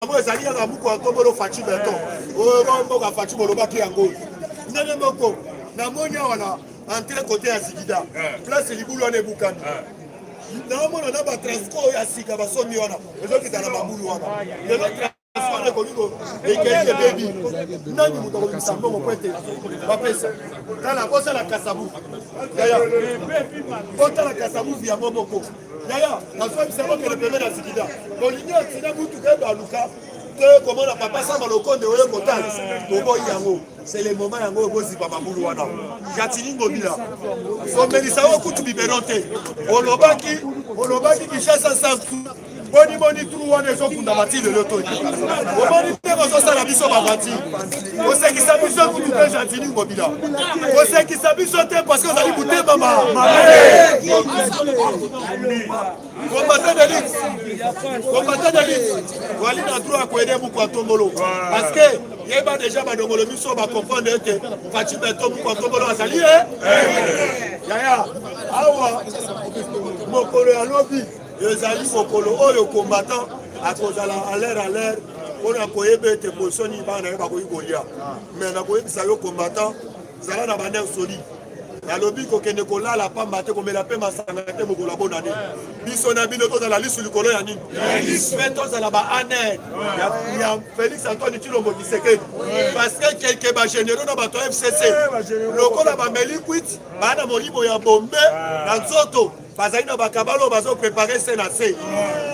moi ezali ya muko akombolo fachi beton o mboka fachi bolobaki yango ndenge moko na monya wana entrée côté ya Zigida place libulu wana ebukani naomona na batransport ya sika basomi wana ezokita na mabulu wana lelo transport ekoliko ekei ebebi nani moto akolibisa mbongo po ete bapesa tala bosala kasabu yaya botala kasabu yango moko yaya nazoyebisa bokele pembe na Zigida bolingi otina mutuka ebaluka te komona papa samba lokonde oyo kotala oboyi yango c'est le moment yango obozipa mabulu wana jatini ngobila somelisa yo kutu bibero te olobaki kishasa santu boni turu wana ezokunda mati lelo to omoni te kozosala biso bavati osekisa biso kutu te jatini ngobila osekisa biso te parce que ozali motema combattant de lutte wali na droit akoyede buku atombolo parce que yeba déjà badongolo biso bacomprendre ete faci beto buku atombolo azali yaya awa mokolo ya lobi ezali mokolo oyo combattant akozala à l'air mpona koyeba ete position nini bana na ye bakoki kolia mais nakoyebisa yo combattant zala na baner solide nalobi kokende kolala pamba te komela mpe masanga te mokolo abonane biso na bino tozala lisu likolo ya nini mpe tozala baaner ya Félix Antoine Tshilombo Tshisekedi parce que kelke bagénéraux na bato ya FCC lokola bameli kwit baa na molimo ya bombe na nzoto bazali na bakabalo bazoprepare se na se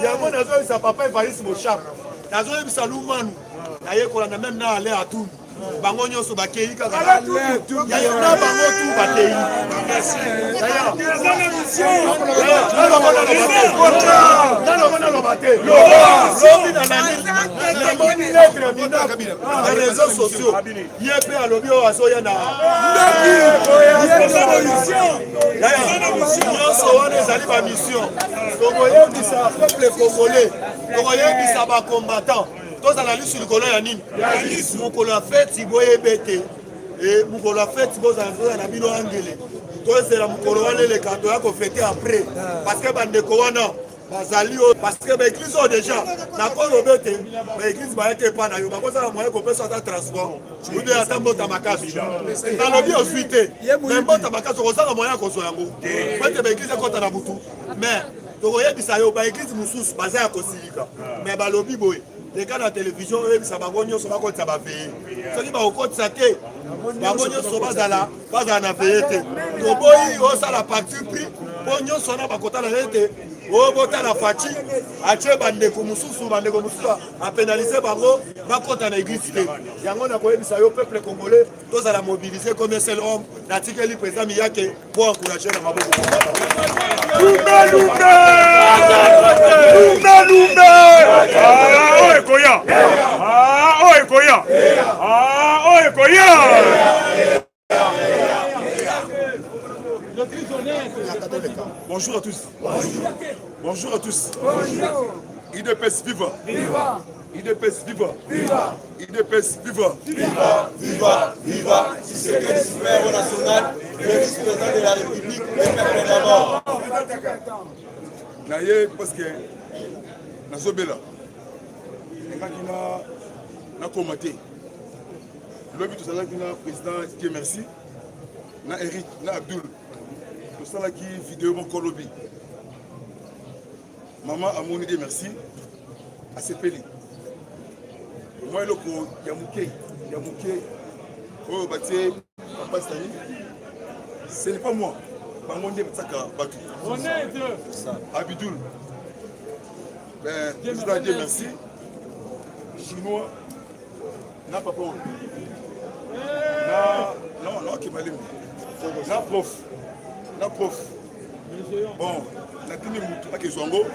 yango nazoyebisa papa Evariste Moshap nazoyebisa lumanu nayekola na meme na ale atunu bango nyonso bakei kaka na bango tu bakei lobi namoni letre na réseaux sociaux ye mpe alobi oyo azoya na nyonso wana ezali bamission tokoyebisa peuple congolais tokoyebisa bacombattant tozala lisu likolo ya nini mokolo ya feti boyebe te mokolo ya feti bozala na bino angele tozela mokolo wana eleka toya kofete après parce que bandeko wana bazali oyo parce que baeglise oyo déjà nakolobe te baeglise baye te epa na yo bakozala moyen kopesa ata transport ube ata mbota makasi nalobi ozwi te me mbota makasi okozala moyen ya kozwa yango po ete baeglise ekota na butu mais tokoyebisa yo baeglise mosusu baza ya kosilika mais balobi boye leka na télévision oyebisa bango nyonso bakotisa baveye soki bakokotisa te bango nyonso bazala na veye te toboyi osala parti pris mpo nyonso wana bakotala ete oyo botala faci atie bandeko mosusu apenalize bango bakota na église te yango nakoyebisa yo peuple congolais tozala mobilize comme un seul homme natikeli président miyake po encourage na maboko Bonjour à tous. Bonjour à tous. IDPS viva. Viva. IDPS viva. Viva. IDPS viva. Viva. Viva. Viva. Tshisekedi super national, le vice-président de la République, le peuple d'abord. Naye parce que nazobela. Na commaté. Le but de la président qui merci. Na Eric, na Abdul. Tout qui vidéo mon colobi. Maman a mon idée merci à Sepeli. Moi le ko Yamouké, oh baté papa Stani. Ce n'est pas moi. Maman dit Tsaka Batu. Abidul. Ben je dois dire merci. Chinois na papa. Non qui m'a dit. Na prof. Bon, la tini mutu ake zongo.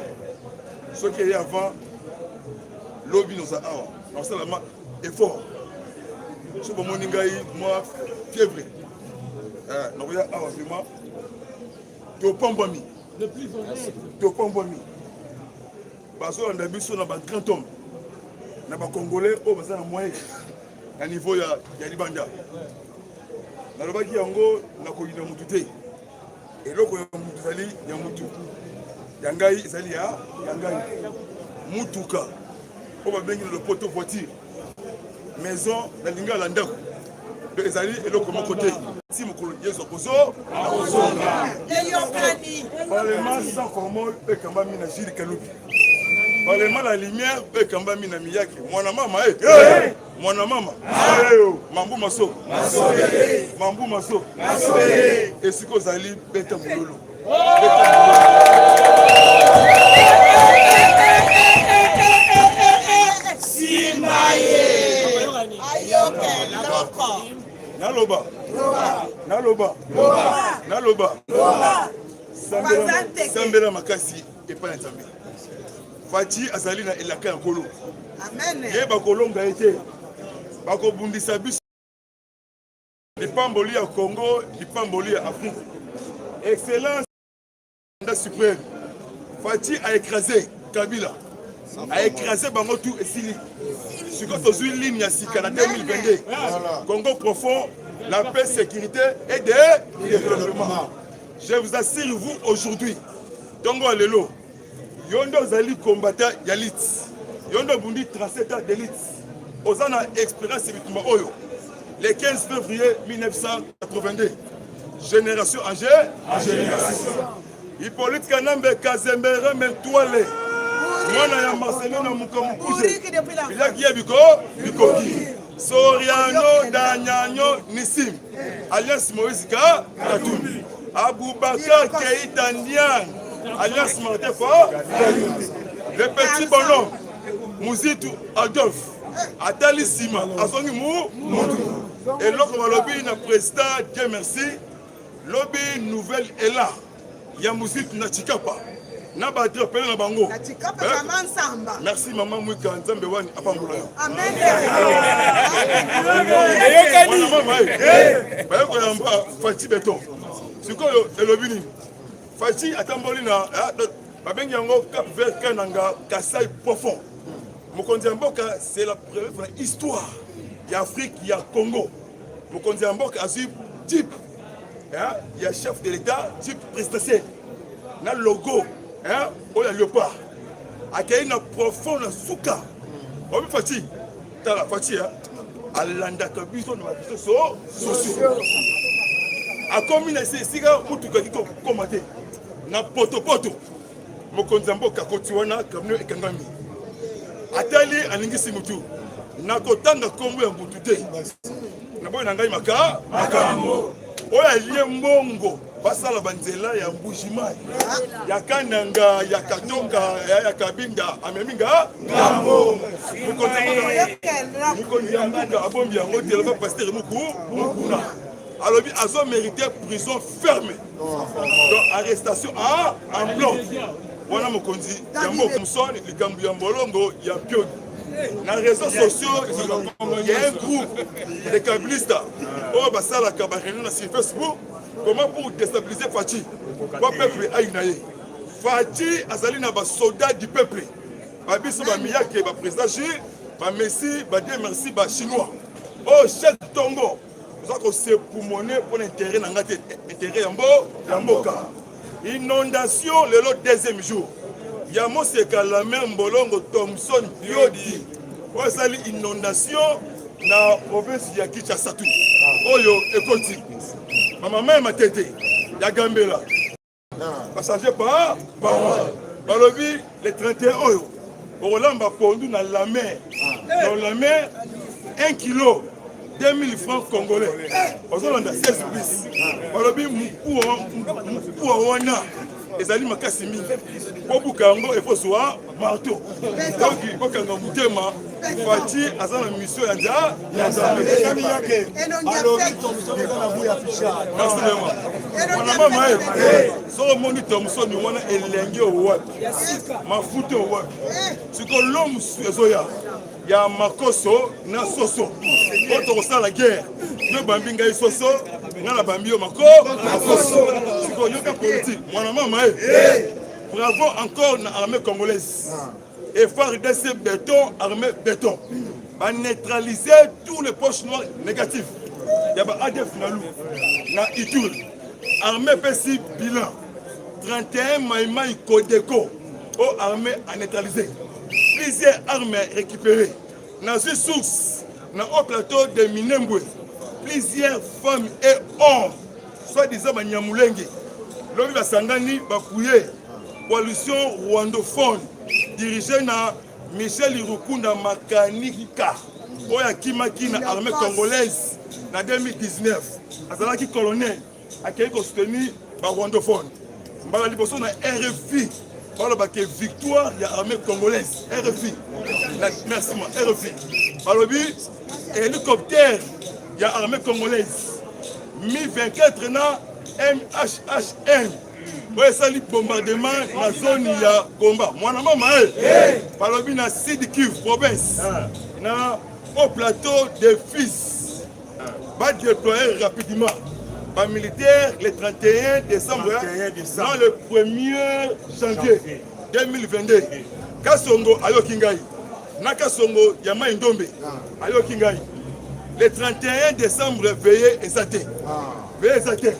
Ce qui est avant lobby dans sa awa. Dans ça la effort. Ce que mon ngai moi fièvre. Non ya awa vraiment. To pambami. Le plus honnête. To pambami. Parce qu'on a biso na ba grand homme. Na ba congolais au basa na moyen. À niveau ya libanda. Na lobaki yango na ko yina mutu te. eloko ya mutu ezali ya mutu ya ngai ezali ya ngai mutuka on va venir le poteau voiture. Maison, la linga landa. Les alliés et l'autre mon côté. Si mon colonier sont posés, parlement sans formol, et quand même mina Gilles Kaloubi. Parlement la lumière, et quand même mina Miyaki. Mon maman, mon maman, Mambu Maso, Mambu Maso, et ce que Zali Beta Moulolo. Naloba, Naloba, Naloba, Sambela Makasi et pas Nzambe. Fati Azalina et la Kolo. Amen. Yeba Kolonga été. Bako Bundisa bis. Les Pamboli à Congo, les Pamboli à Afrique. Excellence suprême. Fati a écrasé Kabila. A écrasé Bangotou et Sili. Ce que tu as une ligne à Sika, la 2022. Congo profond, la paix, sécurité et de développement. Je vous assure, vous, aujourd'hui, Tongo Alelo, Yondo Zali combattant Yalit, Yondo Bundi traceta d'élite, Ozana expérience Bitumba Oyo, le 15 février 1982, génération en génération. Hippolyte Kanambe Kazembere Mentouale. Mwana ya Marcelo na Mukamukuje. Bilaki ya Bikoki. Soriano Danyanyo Nissim. Alliance Moïse Katumbi. Aboubakar Keïta Ndiang. Alliance Martin Fa. Le petit bonhomme. Mouzitou Adolphe. Atali Sima. Azongi Mou. Et l'autre lobby na président, Dieu merci. Lobby nouvelle est là. Ya Mouzitou na Chikapa. Merci maman Mouika Nzambe wani apambola yo. Amen. Fati beton. Sikoyo elobini. Fati atamboli na babengi yango Cap Vert Kananga Kasai profond. Mokonzi Mboka c'est la première histoire d'Afrique, il y a Congo. Mokonzi Mboka a su type. Il y a chef de l'État, type prestataire. Na logo. On a léopard. Accueilli na profond na souka. On Fati. Tala Fati à l'anda kabiso na biso socio. A commune c'est siga mutuka kiko komate. Na poto. Mokonzi Mboka kotiwana kamno ekangami. Atali alingisi mutu. Na kotanga kombo ya mutu te. Na boy na ngai makambo. Oya lié mbongo. Basala banzela ya mbujimai ya kananga ya katonga ya kabinga ameminga ngambo mukonzi ya mbuga abombi yango televa pasteur mukuna alobi azo mérité prison ferme donc arrestation en bloc wana mokonzi ya mboka musoni likambo ya mbolongo ya pioni na réseaux sociaux il y a un groupe de kabilistes oyo basalaka baréunion na sur Facebook. Comment pour déstabiliser Fati? Quoi peuple aïnaye? Fati azali na ba soldats du peuple. Babiso ba miyake ba président J, ba Messi, ba Dieu merci ba chinois. Oh chef Tongo, vous avez se poumoner pour l'intérêt na ngate intérêt ya mboka. Inondation le deuxième jour. Yamo se kalame mbolongo Thomson Biodi. Osali inondation na province ya Kinshasa. Oyo ekoti. Maman ma tête, ya Gambela. Passager par Balobi, les 31 euros. Orlamba pondu dans la mer. Dans la mer, 1 kilo, 2000 francs congolais. Ozolanda 16 plus. Balobi, mou wana. Les aliments Kassimi. Pour Bukango, il faut soit marteau. Donc, il faut qu'on Moutema. Fati, Azan la mission Yanda. Merci vraiment. On a maman. So moni Thomson, on a elenge au web. Ma foute au web. Ce que l'homme Zoya. Il y a Makoso, na Soso. Quand on sent la guerre, le Bambinga est Soso, na la Bambio Makoso. Ce que yoka politique. Mon maman, bravo encore na l'armée congolaise. Et faire des béton, armée béton. Va neutraliser tous les poches noires négatifs. Il y a ADF Nalou, na Itul. Armée PSI bilan. 31 Maïmaï Kodeko. Oh, armée à neutraliser. plusieurs armes récupérées. Dans une source, dans un plateau de Minembwe, plusieurs femmes et hommes, soi-disant Banyamulenge, l'homme de Sangani, Bakouye, coalition rwandophone, dirigée par Michel Irukunda Makanika, Oya Kimaki, na armée congolaise, en 2019, Azalaki colonel, a qui a soutenu par rwandophone. Mbala liboso na RFI, parle de victoire de l'armée congolaise, RFI. Merci moi, RFI. Balobi, hélicoptère de l'armée congolaise. Mi-24 na MHHN. Vous savez, le bombardement dans la zone de combat. Moi, je suis Balobi na Sud Kivu, province. Au plateau de Fils. Va déployer rapidement. Les militaires le 31 décembre, dans le 1er janvier 2022. Kasongo ayo Kingai, Nakasongo Yama Ndombe ayo Kingai. Le 31 décembre, veillez exaté. Veillez exaté.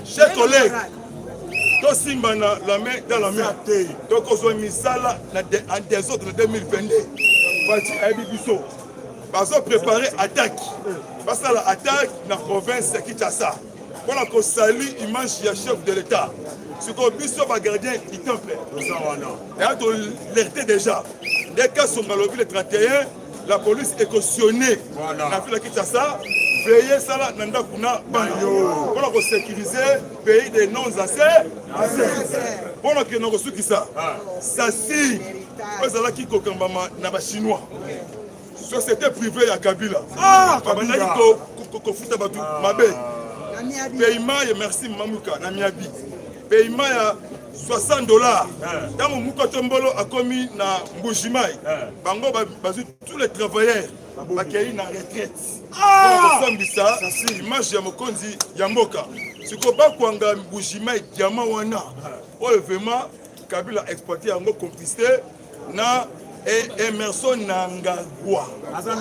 Chers collègues, tous Simba la main dans la main. Donc on a mis ça là en désordre 2022. Parti à Bibiso. Parce qu'on prépare attaque. Parce que l'attaque dans la province de Kinshasa. On a salué l'image du chef de l'État. Ce qu'on a gardien du temple. Et on a alerté déjà. Dès qu'ils sont dans le 31, la police est cautionnée. On a fait la Kinshasa. Veillez ça là, Nanda Kuna Banyo. On a sécurisé le pays des non-assez. On a reçu qui ça. Ça si. On a qui kokambama na chinois. Société privée à Kabila. Kabila ko futa batu mabe. Paiement, merci Mamouka, Namiabi. Paiement à $60. Dans mon Moukotombolo a commis na Mbujimai. Bango bazu tous les travailleurs qui ont na retraite. Ça, image ya Mokonzi Yamboka. Ce qu'on va kwanga Mbujimai diamant wana. Oh vraiment Kabila exploité en complicité na et Emerson Nangagwa,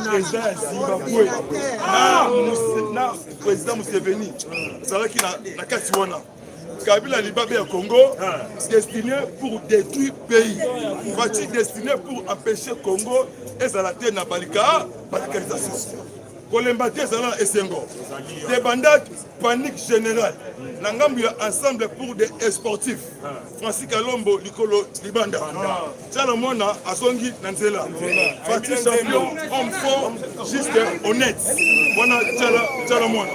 président Zimbabwe, na président Museveni, c'est là qu'il a Katiwana. Kabila Libabe au Congo, destiné pour détruire le pays. Voici destiné pour empêcher le Congo et ça la terre n'a pas le cas, balkanisation. Kolembate Zala et Sengo. Des bandades, panique générale. Nangambu ensemble pour des sportifs. Francis Kalombo, Nicolo Libanda. Tchalamona, Asongi Nanzela. Fatih champion, homme fort, juste honnête. Voilà Tchalamona.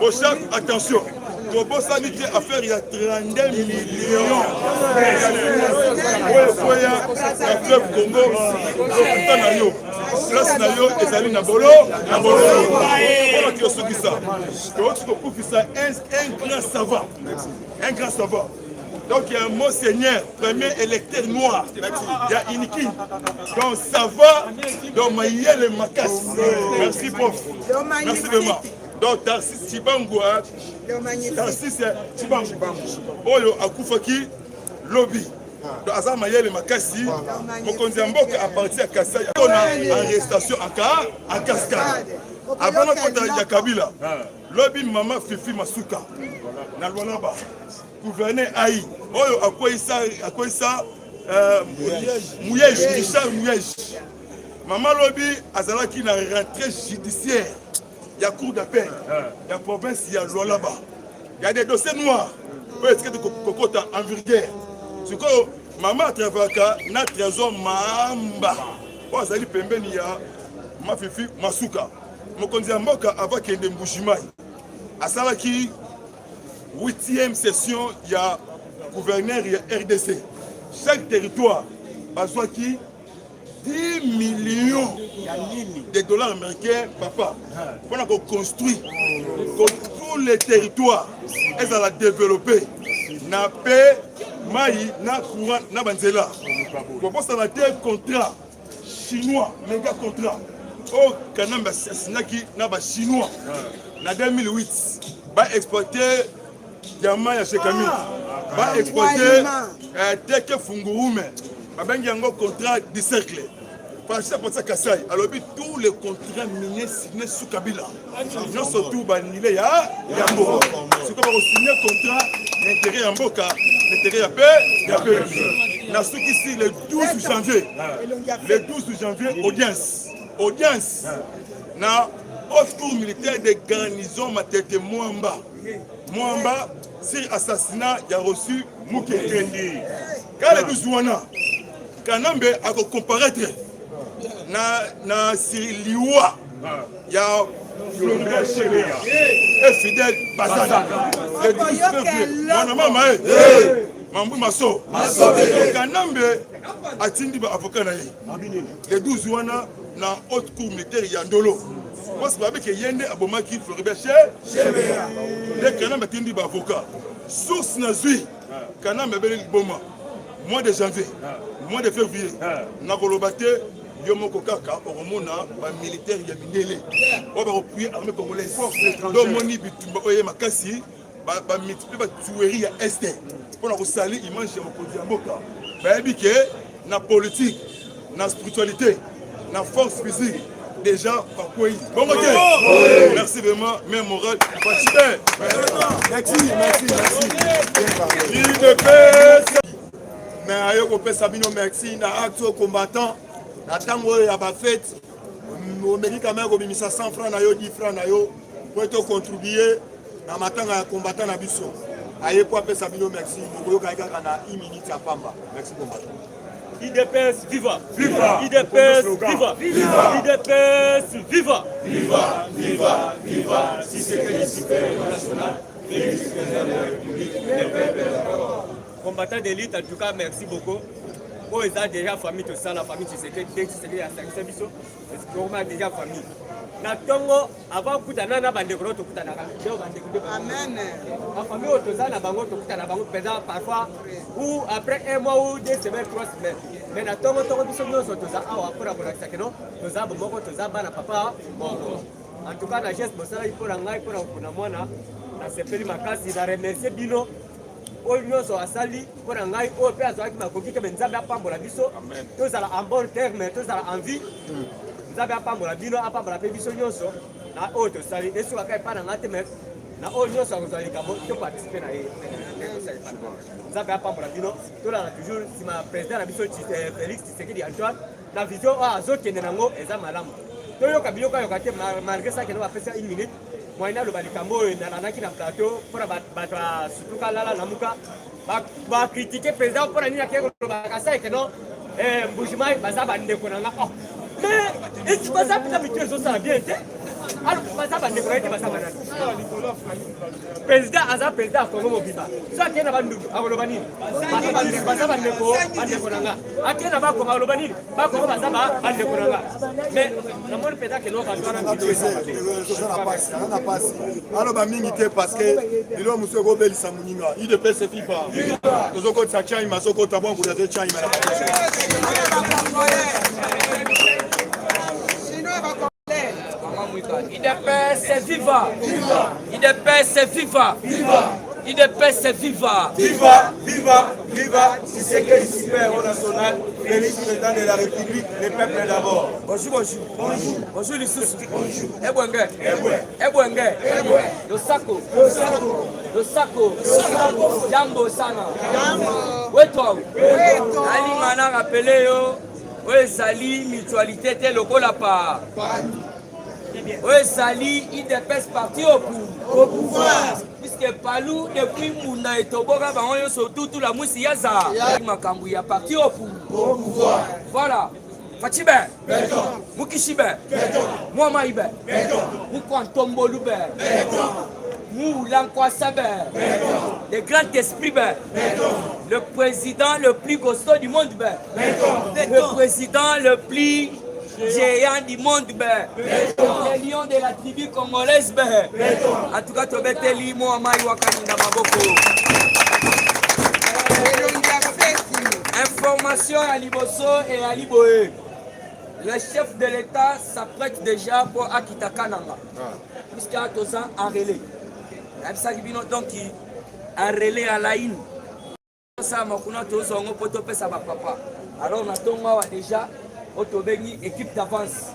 Bochak, attention. Pour sanité affaire, il y a 32 millions. La fleuve Congo, Nayo. Place Nayo, Ezali Nabolo, Nabolo. Voilà qui est ce qui ça. Un grand savant. Un grand savant. Donc il y a un monseigneur, premier électeur noir. Il y a Iniki. Donc ça va, donc Maïel Makas. Merci prof. Merci vraiment. Donc Tarsis Chibango, Tarsis Chibango, Oyo Akufaki, Lobby. Donc Azar Mayel Makasi, Mokonzi Mboka a parti à Kassai, on a en arrestation à Cascade. Avant la côte de Kabila, Lobby Maman Fifi Masuka, Nalwanaba, gouverneur Aïe, Oyo Akoisa, Mouyej, Richard Mouyej. Maman Lobby Azalaki na rentrée judiciaire. Il y a cour d'appel, il y a province, il y a loi là-bas. Il y a des dossiers noirs. Pour être de Kokota en vulgaire. Ce que maman a travaillé, na trésor Mamba. Pour Azali Pemben, il y a ma fifi Masuka. Mokonzi Mboka avant qu'il y ait des Mbujimai. À Salaki, 8e session, il y a gouverneur, il y a RDC. Chaque territoire, Bazouaki, 10 millions de dollars américains, papa, on a construit tous les territoires, elles ont développé, na paix, maï, na courant, na banzela. Pour ça, on a des contrats chinois, méga contrats. Au Kanamba Sassinaki, na ba chinois, na 2008, va exploiter Yama chez Camille, va exploiter Teke Fungurume. Il y a un contrat de cercle. Parce que Kassai, alors tous les contrats miniers signés sous Kabila. Nous surtout banilé ya Yambo. C'est comme on signe un contrat l'intérêt Yamboka, l'intérêt ya paix, ya paix. na soki ici le 12 janvier le 12 janvier audience na haute cour militaire de garnison Matete Mwamba sur assassinat il a reçu Mukekendi quand le 12 wana Kanambe a comparaître na Siriliwa il y a Floribert Chebeya et Fidèle Bazana le 12 février wana mama Mambu Maso Kanambe atindi ba avocat na ye le 12 wana na haute cour militaire Yandolo parce que avec yende abomaki Floribert Chebeya le Kanambe atindi ba avocat source na zui Kanambe beli boma mois de janvier mois de février na kolobate yomoko kaka oromona ba militaire ya mindele o ba appuyer armée congolaise do moni bitumba oye makasi ba multiplier ba tuerie ya este pour la sali image ya mokonzi ya mboka ba yebike na politique na spiritualité na force physique déjà par quoi bon ok merci vraiment même moral merci il de paix mais ayo ko pesa bino merci na acte combattant na tango ya ba fête au mérite quand même ko bimisa 100 francs na yo 10 francs na yo pour to contribuer na matanga ya combattant na biso aye ko pesa bino merci ko kaka na 1 minute ya pamba merci combattant IDPS viva! Viva! IDPS viva! Viva! IDPS viva! Viva! Viva! Viva! Si c'est que les super national, Félix président de la République, les peuples. Combattant d'élite, en tout cas, merci beaucoup. Oh, ils ont déjà famille, tout ça, la famille, tu sais que dès que c'est à 500 bisous, c'est déjà famille. Na tongo avant kutana na bande ko to kutana ka leo bande ko amen la famille otoza na bango to kutana bango pendant parfois ou après un mois ou 2 semaines 3 semaines mais na tongo biso nyonso toza awa pour la sakeno toza bomoko toza bana papa bongo en tout cas na geste bosala ipona ngai pour kuna mwana na sepeli makasi na remercier bino oyo nyonso asali mpona ngai oyo mpe azwaki makoki ke nzambe apambola biso tozala en bon terme tozala en vie nzambe apambola bino apambola mpe biso nyonso na oyo tosali esukaka epa na ngai te me na oyo nyonso akozwa likambo toparticipe na ye nzambe apambola bino tolala toujours nsima président na biso Félix Tshisekedi Antoine na vision oyo azokende nango eza malamu toyoka biyokayoka te malgré ça kende bapesa 1 minute moyena aloba likambo oyo nalandaki na plateau mpona bato ya sutuka lala na muka bakritike président mpona nini akei kolobaka sa ekeno mbujimai baza bandeko na nga mais esi baza mpena mitu ezosala bien te baza bandeko na ye te baza banani président aza président ya kongo mobimba so akei na bandundu akoloba nini baza bandeko na nga akei na bakongo akoloba nini bakongo baza bandeko na nga mais namoni président kenoko aloba mingi te parce que lelo mosu ekobelisa moninga idps fifa tozokotisa chaima sokota bwa kuda te chaima IDPS viva! IDPS viva! IDPS viva! Viva! Viva! Viva! Si c'est que super au national, Félix président de la République, les peuples d'abord. Bonjour. Bonjour les sous. Ebwenge. Losako. Jambo sana. Weto. Ali mana rappelé yo. Sali mutualité te lokola pa. Sali IDPS parti au pouvoir. Puisque Palou depuis Mouna et Toboga va on surtout tout la mousse yaza. Makambu ya parti au pouvoir. Voilà. Fatibe. Mukishibe. Mwamaibe. Mukwantombolube. Moulankwassabe. Le grand esprit. Le président le plus costaud du monde. Le président le plus géant du monde, les lions de la tribu congolaise. En tout cas, tu as dit moi, information à Liboso et à Liboé. Le chef de l'État s'apprête déjà pour Akita Kananga. Puisqu'il y a 2 ans en relais. Donc, en relais à la IN. Ça m'a papa. Alors, on a déjà autobéni équipe d'avance.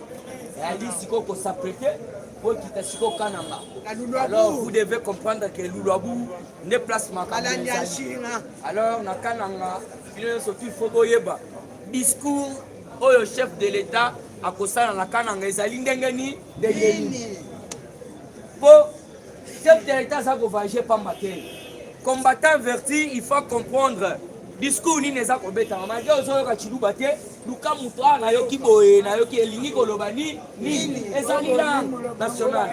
Et Ali Siko s'apprêter pour quitter Siko Kananga. Alors vous devez comprendre que Lulabou ne place ma alors na Kananga, il faut boyeba discours au chef de l'État à Kosala na Kananga ezali ndengeni ndengeni. Pour chef de l'État ça voyager pas matin. Combattant verti, il faut comprendre discours ni neza kobeta mama ndio zo ka chiluba te luka mutra na yoki boye na yoki elingi kolobani ni ezali national.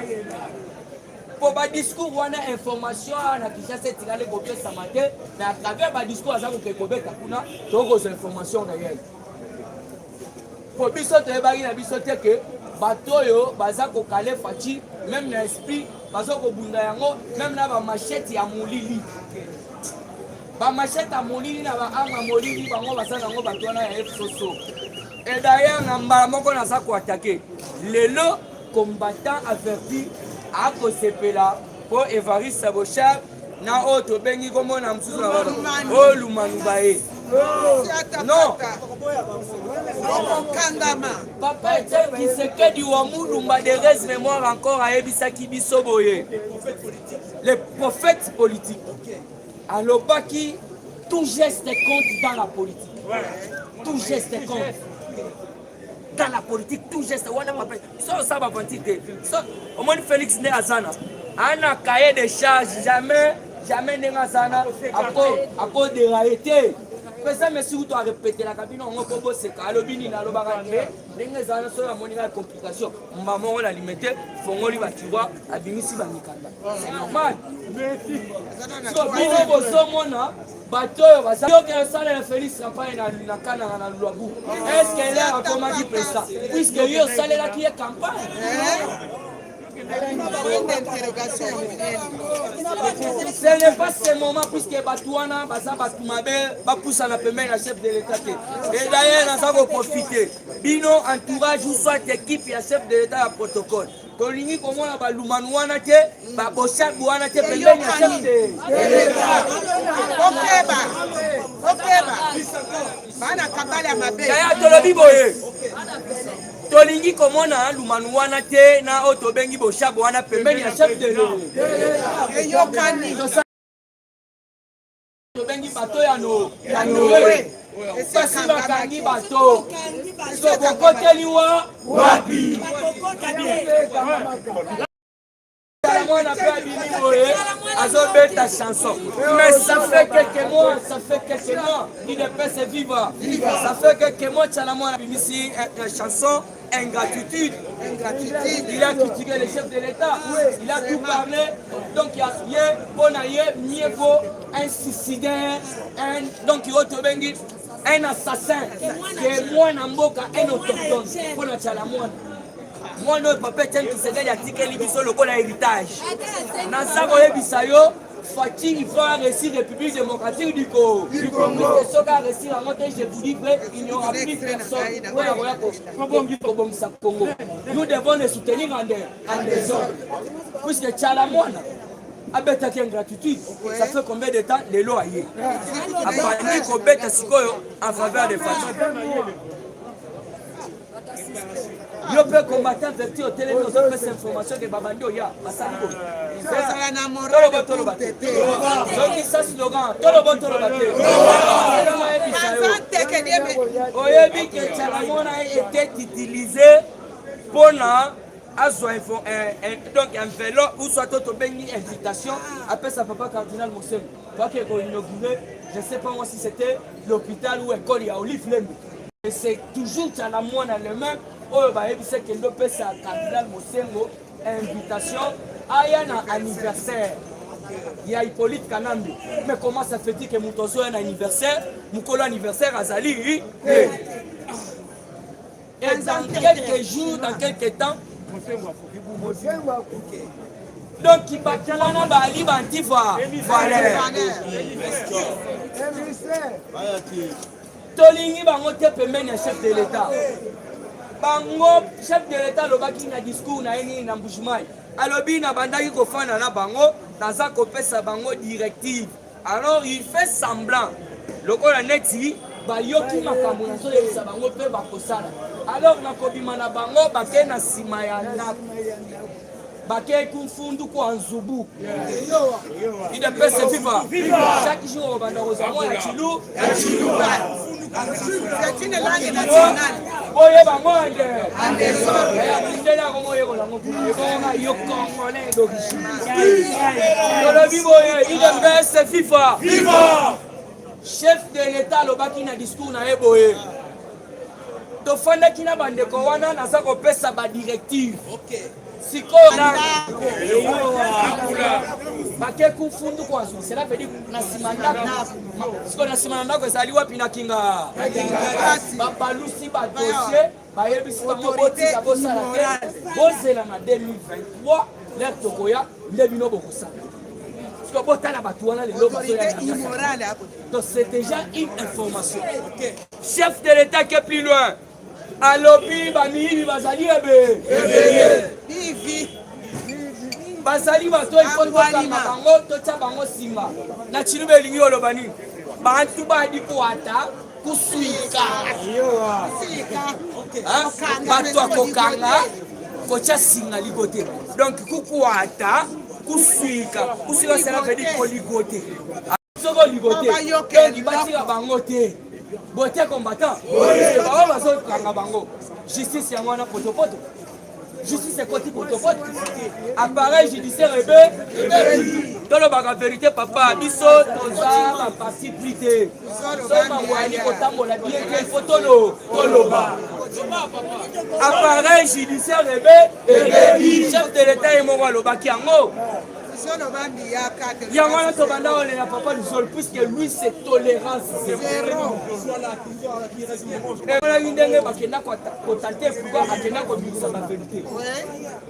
Pour ba discours wana information na kishasa tingale kopesa mate na travers ba discours aza ko kobeta kuna toko zo information na yeye. Pour biso te bagi na biso te ke batoyo baza ko kale fachi même na esprit bazo ko bunda yango même na ba machette ya mulili. Ba machette à molili na ba anga molili bango basana ngo batwana ya FSOSO. Et d'ailleurs ngamba moko na sa ko attaquer. Lelo combattant averti a ko sepela pour Évariste Sabocha na auto bengi komo na msusu na baba. Oh lumanu bae. Non. Papa était qui se que du Wamulumba de res mémoire encore à Ebisaki Bisoboye. Les prophètes politiques. Alors, qui tout geste compte dans la politique. Tout geste compte. Dans la politique, tout geste. Ça va pas. Au moins, Félix n'est Azana. Un cahier de charges, jamais n'est Azana à cause de réalité. Président, mais si vous doit répéter la cabine, on va bosser. Alors, bini na lo barangé. Les Azana sont la monnaie de complication. Maman, on l'a limité. Fongoli va tu vois. Abimisi va nikanda. C'est normal. So, bino bozomona bato oyo que ça le Félix campagne na Kananga na Luabu. Est-ce qu'elle a comment dit président puisque yo salela qui est campagne. Ce n'est pas ce moment puisque Batouana, Baza Batoumabe, Bapoussa la pembe la chef de l'État. Et d'ailleurs, nous avons profité. Bino entourage ou soit équipe et chef de l'État à protocole. Tolingi comment la balumanouana te, babosha bouana te pembe la chef de l'État. Ok. Bana kabala mabe. Kaya tolobi boye. Tolingi komona lumanuana te na otobengi boshabo wana pembeni ya chef de l'État. Eyokani. Tobengi bato ya nowe. Pasi bakangi bato. So bokoteli wa wapi. On a pas dit ta chanson. Mais ça fait quelques mois, il ne peut se vivre. Ça fait quelques mois, Tchalamon a mis ici une chanson, ingratitude. Il a critiqué le chef de l'État. Il a tout parlé. Donc il y a rien, on a rien, mieux vaut un suicidaire, donc il a un assassin, qui est moins en boca, un autochtone. Pour la Tchalamon. Moi, notre papa qui se dit qu'il y a le héritage. Dans ça, Fatih, il faut réussir la République démocratique du Congo. Ce qui a réussi à monter, je vous dis, il n'y aura plus personne pour Congo. Nous devons les soutenir en des ordres. Puisque Tchalamouana a bêté ingratitude. Ça fait combien de temps les lois y est. Après, qu'on bête en faveur des Fatih. Yo peut combattre vertu au télé, nous avons fait information que Babando ya, Bassango. Ça slogan, Oyebi que Tchalamona a été utilisé pour donc un vélo ou soit autre invitation après sa papa cardinal Moussem. Pas qu'il a inauguré, je ne sais pas moi si c'était l'hôpital ou l'école, il y a Olive Lembe. Et c'est toujours Tchalamona le même. Oh, bah, il sait que le PC à cardinal Mosengo, invitation, à un anniversaire. Il y a Hippolyte Kanambi. Mais comment ça fait que mon tozo a un anniversaire, mon colo anniversaire à Zali, et dans quelques jours, dans quelques temps, donc il va y avoir un livre anti-voix. Tolingi va monter le chef de l'État. Bango chef de l'État lobaki na discours na eni na Mbushimai alobi na bandaki kofana na bango naza kopesa bango directive. Alors il fait semblant lokola neti bayoki makambo na so yebisa bango pe bakosala. Alors na kobima na bango bake na sima ya ndako Bake Kufundu kwa Nzubu. UDPS viva. Chaque jour, on va dans aux amours, Chilou. C'est une langue nationale. Boye Bangonde. Ndela Romoye Rolango. Yo Congolais d'origine. Colombie Boye, UDPS FIFA. Viva! Chef de l'État, le baki na discours na Eboye. Tofanda kina bandeko wana naza kopesa ba directive. OK. Sikoyo na bake kufundu kwa zulu. Cela veut dire na simandako. Sikoyo na simandako ezali wapi na kinga. Ba balusi ba dossier, ba yebisi ba moboti ka bosala te. Bozela na 2023, l'air tokoya, ndebino bokosala. Sikoyo botala batu wana lelo basoya. Donc c'est déjà une information. Okay. Chef de l'État qui est plus loin. Alobi bami bazali ebe. Bazali bato il faut kanga bango tocha bango simba. Na chilube lingi olobani. Bantu ba di kwata kusuika. Bato akokanga kocha singa ligote. Donc kukwata kusuika. Kusuika cela veut dire koligote. Soko ligote. Donc batira bango te. Boté combattant. Justice yango na potopoto. Justice est côté potopoto. Appareil judiciaire ebe. Dans la vérité papa, biso toza ma partie plité. Soma wani kotambola bien que fotolo koloba. Appareil judiciaire ebe. Chef de l'État et mon lobaki yango. Il y a un autre banda on est papa du sol puisque lui c'est tolérance zéro.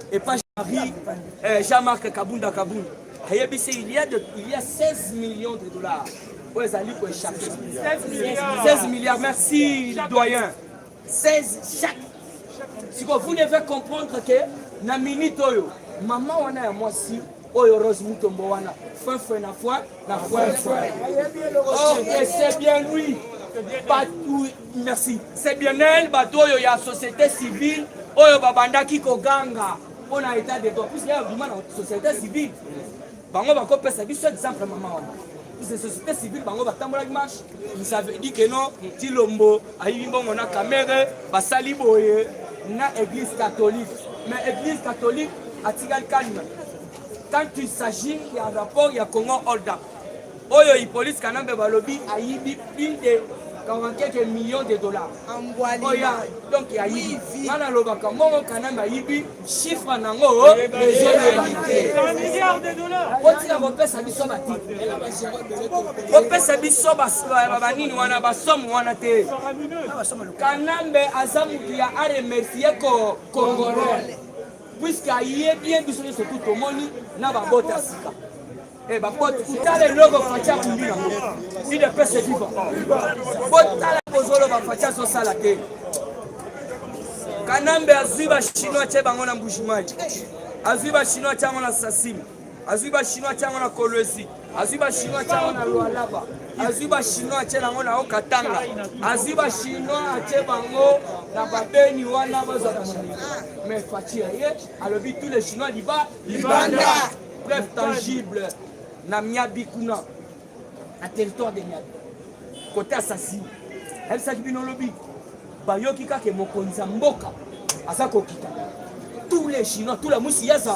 Et pas Jean-Marc Kabunda Kabunda. Il y a 16 millions de dollars. 16 milliards, merci doyen. 16 chaque. Si vous devez comprendre que na minute oyo maman on a moi si Oyo Rose Mutombo wana fin na foi na foi. Oh et c'est bien lui. Batou merci. C'est bien elle bato ya société civile oyo babanda ki koganga on a état de droit. Puisque y a vraiment la société civile. Bango bako pesa biso exemple maman wana. C'est société civile bango batambola marche. Vous avez dit que non Tilombo ayi bongo na caméra basali boye na église catholique. Mais église catholique a tigal calme. Quand il s'agit, il y a un rapport, il y a Congo Hold Up. Oyo, il police Kanambe Balobi a yibi plus de 40 quelques millions de dollars. Oya, donc il y a yibi. Mana Lobaka, Mongo Kanambe a yibi, chiffre nango, $1 milliard. Oti la bope sabi soba ti. Bope sabi soba banini wana basomu wana te. Kanambe azamu qui a remercié Congolais. Puisqu'il est bien que ce soit tout le monde, n'a pas de sika. Et bah, pour tout à l'heure, le fatia kumbina. Il est pas c'est vivant. Pour tout à l'heure, pozolo va fatia so salate. Kanambe azuba chinois tchebango na mbushimai. Azuba chinois tchango na sasim. Azuba chinois tchango na kolwezi. Azuba chinois tchango na lualaba. Azuba chinois tchango na okatanga. Azuba chinois tchebango na babeni wana bazaka. Mais fatia alors tous les chinois libanda. Preuve tangible na Miabi kuna na territoire de Miabi. Côté assassin. Elle s'agit bino lobi. Bayoki ka ke mokonza mboka asa kokita. Tous les chinois, tout la musi yaza.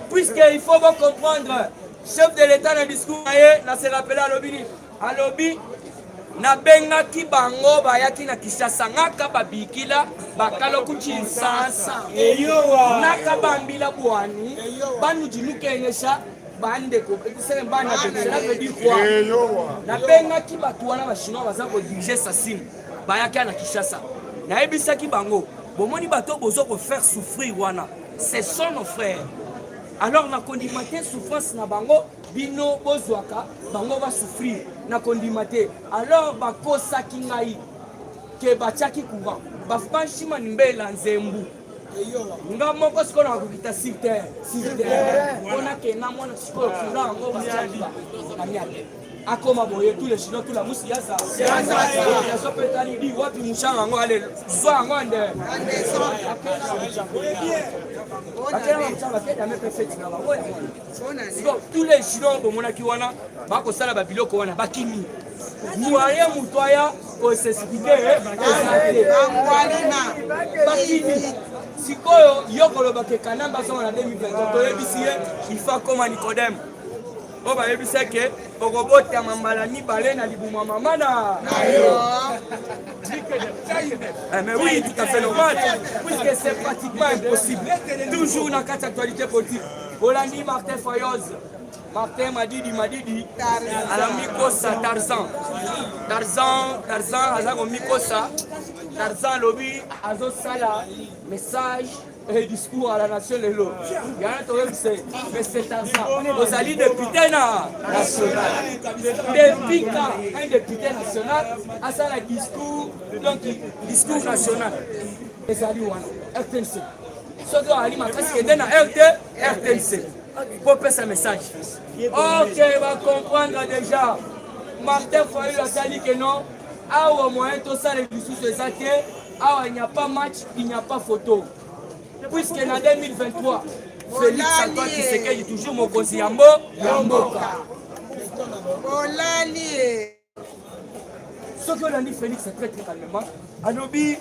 Puisqu'il faut bien comprendre, chef de l'État dans le discours, là se rappelle à l'obi. À l'obi, na benga ki bango bayaki na Kinshasa ngaka babikila bakalo kuchinsasa. Naka bambila bwani, banu jinuke enesha bande ko c'est bana de cela veut dire quoi? Na benga ki batu wana ba chinois baza ko diriger Sassine bayaki na Kinshasa. Na ebisa ki bango, bomoni bato bozo ko faire souffrir wana. Ce sont nos frères. Alors na kondimate souffrance na bango bino bozwaka bango va souffrir na kondimate. Alors bakosa kingai ke bachaki kuva bafanshima nimbela nzembu nga moko siko na kokita site on a ke na mona siko kula ngo bachaki na miale akoma boye tous les chinois tout la musi ya ça so petali di wapi mushanga ngo ale zwa ngo nde akela mchanga keda me perfect na bango ya mwana so tous les chinois bomona ki wana bako sala ba biloko wana bakimi moyen mutoya ko s'expliquer bakimi sikoyo yokolo bakekana baso na 2020 toyebisi ye il faut comme Nicodème on va éviter que okobota mambala mibale na libuma mamana mais oui tout à fait normal puisque c'est pratiquement impossible toujours dans quatre actualités politiques Bolandi Martin Fayoz Martin Madidi ala mikosa Tarzan azako mikosa Tarzan lobi azo sala message et discours à la nation de l'eau. Il y a un truc, mais c'est Tarzan. Vous allez député national. Depuis quand un député national a ça le discours, donc discours national. Les alliés RTNC. Ce qui a dit ma classe qui est dans RTNC. Pour passer un message. Ok, on va comprendre déjà. Martin Foyer a dit que non. Ah, au moins, tout ça, les discours de Zake. Ah, il n'y a pas match, il n'y a pas photo. Puisque en 2023, Félix Antoine Tshisekedi est toujours mon conseiller à Mboka. Ce que l'on dit Félix est très calmement. Anobi,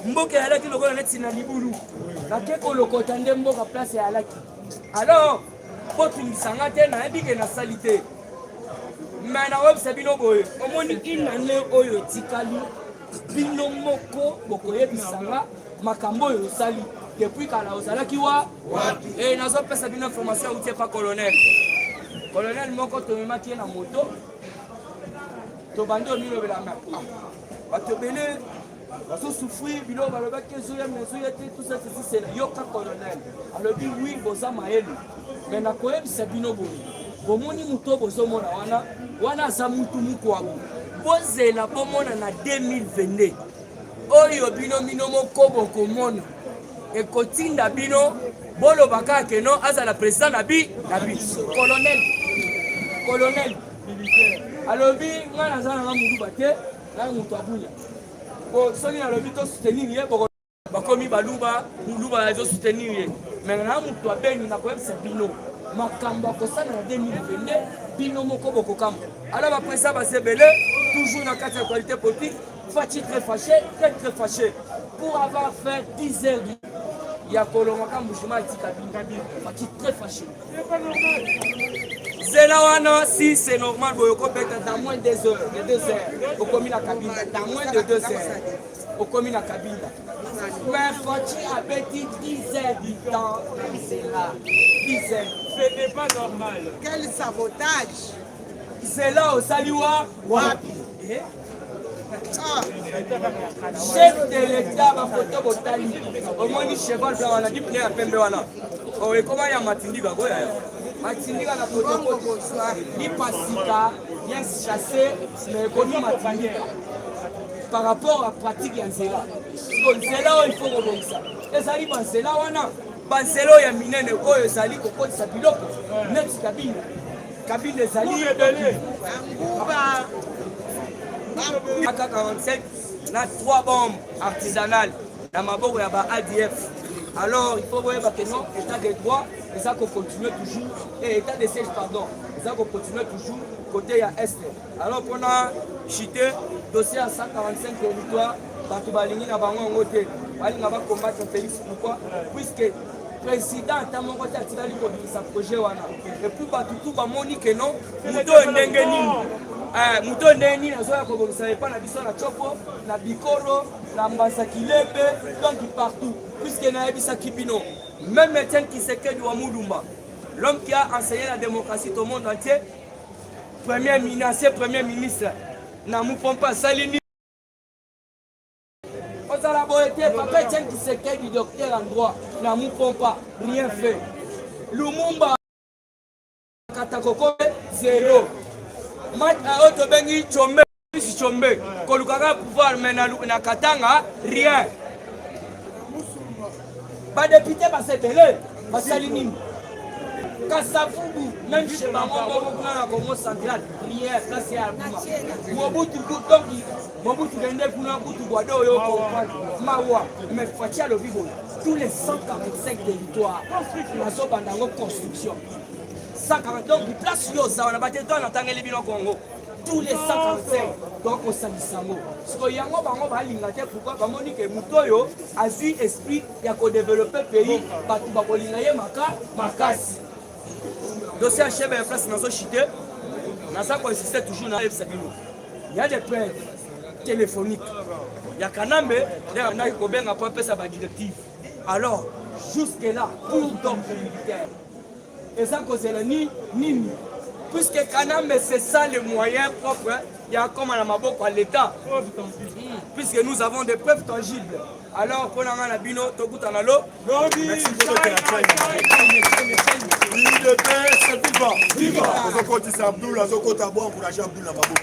Mboka est là qui le connaît dans Liboulou. La Keko le cotande Mboka place est à la. Alors, pour tout le sangate, n'a dit que na salité. Mais na web c'est bino boy. Au moins une année oyo tikali bino moko bokoye bisanga makambo yo sali. Depuis kala ozalaki wa et nazo pesa bino information utie pa colonel moko to memaki na moto to bando milo bela ma bato bele baso souffrir bilo balobaki zoya mezoya tout ça c'est yoka colonel alobi oui boza maele mais na koyebisa bino boye bomoni muto bozomona wana za mutu mukwabu bozela bomona na 2022 oyo bino moko bokomona et kotinda bino bolo baka que non azala président nabi colonel alobi ngana zana na mudu bate na mutu abunya ko soni alobi to soutenir ye bakomi baluba azo soutenir ye mais na mutu abeni na ko yebisa bino makambo ko sana na 2022 bino moko bokokamba alors après ça va se belé toujours dans quatre qualités politiques Fati très fâché pour avoir fait 10 heures il y a Kolomaka Mouchima et Tikabingabi. Fati très fâché. Zelawana, si c'est normal, dans moins de 2 heures, au commun à Kabila. Dans moins de 2 heures, au commun à Kabila. Mais Fati avait dit 10 heures du temps. C'est là. 10 heures. Ce n'est pas normal. Quel sabotage! C'est là au Saliwa. Wapi. Chef de l'État va photo botali. Au moins ni cheval blanc on a dit plein à pembe wana. Oh et comment ya matindika goya. Matindika na photo ni pasika bien chassé mais comme matindika. Par rapport à pratique ya nzela. Donc c'est là où il faut rebondir ça. Et ça dit bansela wana. Banselo ya minene oyo ezali kokotisa biloko. Net cabine ezali ebele. Nguba AK-47 na 3 bombes artisanales dans ma bourre à ADF. Alors il faut voir que non, état de droit, et ça qu'on continue toujours, et état de siège, pardon, et ça qu'on continue toujours côté à Est. Alors qu'on a chité, dossier à 145 territoires, partout baligné na bango en côté, baligné va combattre Félix. Pourquoi? Puisque le président a mon côté attiré sa projet wana. Et puis tout va monique non, muto ndengeni. Muto ndeni nazoya ko savez pas na biso na chopo na bikoro na mbasa kilebe donc partout puisque na ebisa kibino même Etienne Tshisekedi wa Mulumba l'homme qui a enseigné la démocratie au monde entier premier ministre na Mupompa Salini Ozala boete papa Etienne Tshisekedi docteur en droit na Mupompa rien fait Lumumba Katakoko 0 Mat a auto bengi chombe kolukaka pouvoir mais na Katanga rien. Ba député ba sebele ba salini. Kasavubu, même chez Bango, Congo central, prière, place à Bouma. Mobutu, donc, Mobutu, Mobutu, Guado, Mawa, mais Fatia le Vigo, tous les 145 territoires, Nazo Bandango construction. 140, donc, il place Yosa, on a battu dans l'entangé les bilans Congo. Tous les 145, donc au Sanisango. Ce que Yango Bango va l'inglaterre, pourquoi Bango dit que Moutoyo a vu esprit, il y a qu'au développer le pays, Batou Bakolingaye Makasi. Dossier à chef et place dans ce chité, dans ça consistait toujours dans les Sabino. Il y a des preuves téléphoniques. Il y a Kanambe, il y a un Koben à point sa directive. Alors, jusque-là, pour donc militaire, et ça cause ni. Puisque Kanambe, c'est ça les moyens propres, il y a comme à Maboko à l'État. Puisque nous avons des preuves tangibles. Alors, pour la bino, Tokutanalo, merci beaucoup. UDPS viva. Viva. Azokoti Abdul, Azokota Abou, encourager Abdul à Maboko.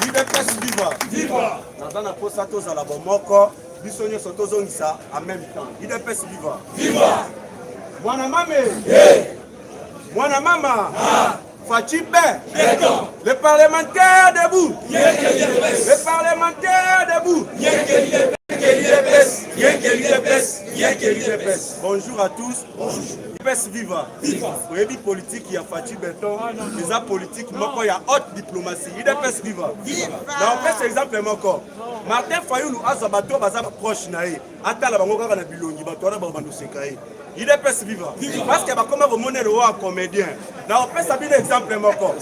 UDPS viva. Viva. Dans la posato à la bomoko, bisonyo sotozongisa en même temps. UDPS viva. Viva. Mwana mama, Fachibe, le parlementaire debout, le parlementaire debout. Bonjour à tous. UDPS viva. Oui, politique, il y a Fatih Beton, les a politique, il y a haute diplomatie. UDPS viva. On fait cet exemple encore. Martin Fayoulou a Zabato, Baza proche naïe. Attends la bango na bilongi, Bato na Bambando Sekaï. UDPS viva. Parce que comme vous monnaie le roi comédien. On fait un exemple encore.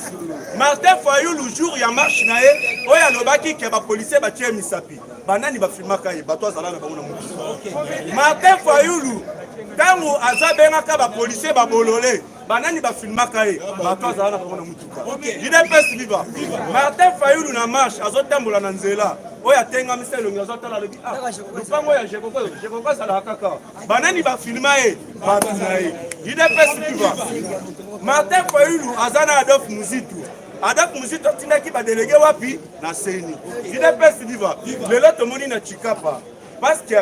Martin Fayoulou, jour il y a marche naïe, il y a le baki qui est policier, il y a Misapi. Banani ba filma kai bato azala na bango na mutu. Martin Fayoulou tango azabenga ka ba policier ba bololé banani ba filma kai bato azala na bango na mutu. UDPS viva. Martin Fayoulou na marche azotambola na nzela oya tenga miselo ngazotala lebi lupango ya jekoko sala kaka banani ba filma e bato na e. UDPS viva. Martin Fayoulou azana Adolphe Muzitu. Adolphe Muzitu tindaki ba délégué wapi na Seni. UDPS viva. Lelo tomoni na Chikapa parce que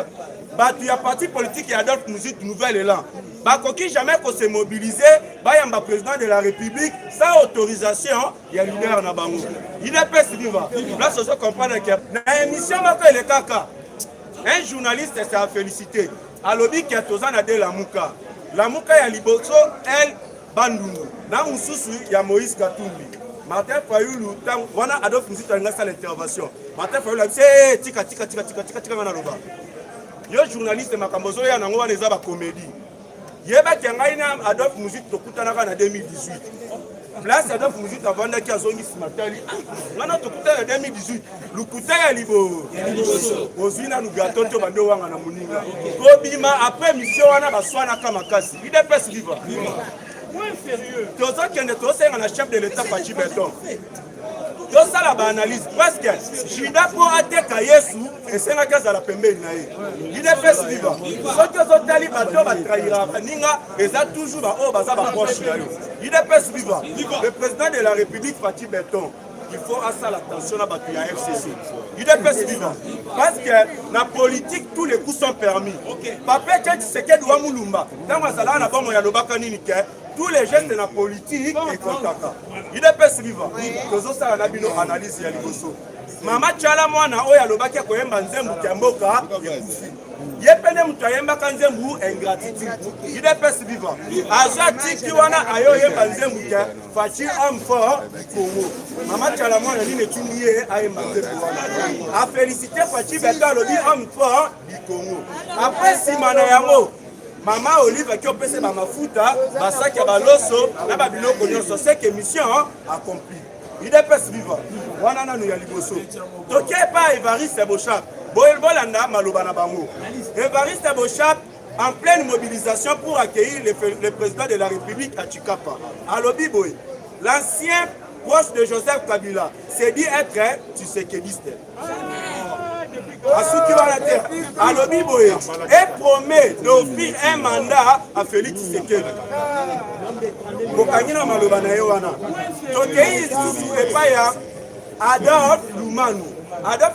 batu ya parti politique ya Adolphe Muzitu nouvel élan. Bakoki jamais qu'on se mobiliser bayamba président de la République sans autorisation ya leader na bango. UDPS viva. Là ce se comprendre que na émission mako le kaka. Un journaliste s'est félicité. Alobi ki atozana de la Muka. La Muka ya Liboso elle Bandungu. Na mususu ya Moïse Katumbi. Martin Fayoulou, wana Adolphe Muzitu a lancé l'intervention. Martin Fayoulou a dit tika ngana loba. Yo journaliste makambozo ya nango wana eza ba comédie. Yeba kengai na Adolphe Muzitu tokutana na 2018. Place Adolphe Muzitu avanda ki azongi simatali. Ngana tokutana 2018. Lukuta ya libo. Ozina nugato to bando wanga na muninga. Kobima après mission wana baswana kama kasi. UDPS viva. Tous ceux qui sont dans la chef de l'État Fachi Beton. Tout ça la analyse parce que Jida pour attaquer Yesu et c'est la case à la pembe naïe. UDPS viva. Ceux qui sont allés bateau va trahir Ninga et ça toujours au bazar proche naïe. UDPS viva. Le président de la République Fachi Beton. Il faut asseoir l'attention à la FCC. UDPS viva. Parce que la politique, tous les coups sont permis. Papa, c'est que doit moulumba. Dans ma salle, on a bon, il y a le bakani tous les gestes de la politique et contact. UDPS viva. Tous ça, on a bien analyse ya liboso. Mama Tchala mwana oya lobaki koyemba nzembu kiamboka. Yepene mutayemba kanzembu ingratitude. UDPS viva. Azati kiwana ayo yemba nzembu kia Fachi Amfort Congo. Mama Tchala mwana nini tuniye ayemba nzembu wana. A félicité Fachi Beton lobi Amfort du Congo. Après simana yango Mama Olive qui opese ba mafuta basaki ya baloso na ba biloko nyonso c'est que mission accomplie. UDPS viva. Wana nanu ya liboso. Toke pa Évariste Bochap. Bolanda maloba na bango. Évariste Bochap en pleine mobilisation pour accueillir le président de la République à Chikapa. Alobi Boy. L'ancien proche de Joseph Kabila s'est dit être tshisekidiste. Alobi Boy et promet d'offrir un mandat à Félix Tshisekedi. Bokangina maloba na yowana. Tokei susu epaya Adolphe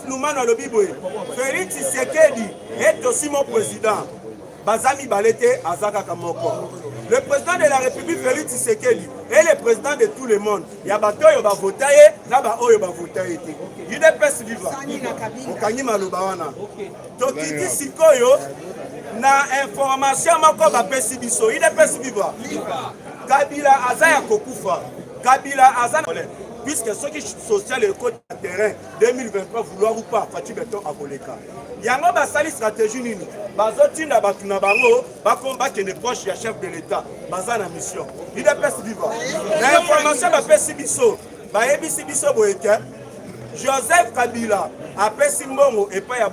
Lumano alobi Boy. Félix Tshisekedi est aussi mon président. Bazami Balete Azaka Kamoko. Le président de la République Félix Tshisekedi est le président de tout le monde. Il y a bato yo ba voter, na ba oyo ba voter été. Il est pèse vivant. Okangi maloba wana. Tokiti sikoyo na information mako ba pesi biso. Il est pèse vivant. Kabila Azaya Kokufa. Kabila Azana puisque ceux qui social le code terrain 2023 vouloir ou pas Fati Beton à Boleka. Yango basali stratégie nini bazotinda batu na bango bakomba kende proche ya chef de l'état baza na mission il est pèse vivant na information ba pesi biso ba yebisi biso boyeke Joseph Kabila apesi mbongo epa ya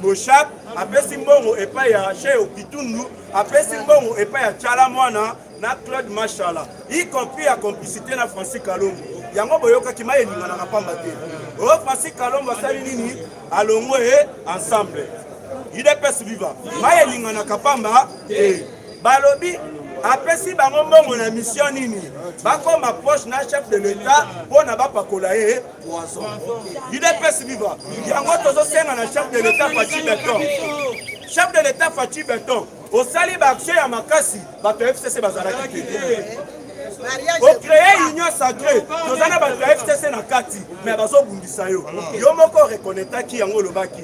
Bochap apesi mbongo epa ya Cheo Kitundu apesi mbongo epa ya Tchala Mwana na Claude Machala y compris la complicité na Francis Kalombo yango boyoka ki maye ninga na pamba te o Francis Kalombo sali nini alongo ensemble il est pèse vivant maye ninga na kapamba balobi apesi bango mbongo na mission nini bakoma proche na chef de l'état pona bapakola poison il est pèse vivant yango tozo senga na chef de l'état Fati Beton chef de l'état Fati Beton au sali bakshe ya makasi bato FCC bazalaki te au créer union sacrée tozana bato ya FCC na kati mais bazobundisa yo yo moko reconnaîtaki yango lobaki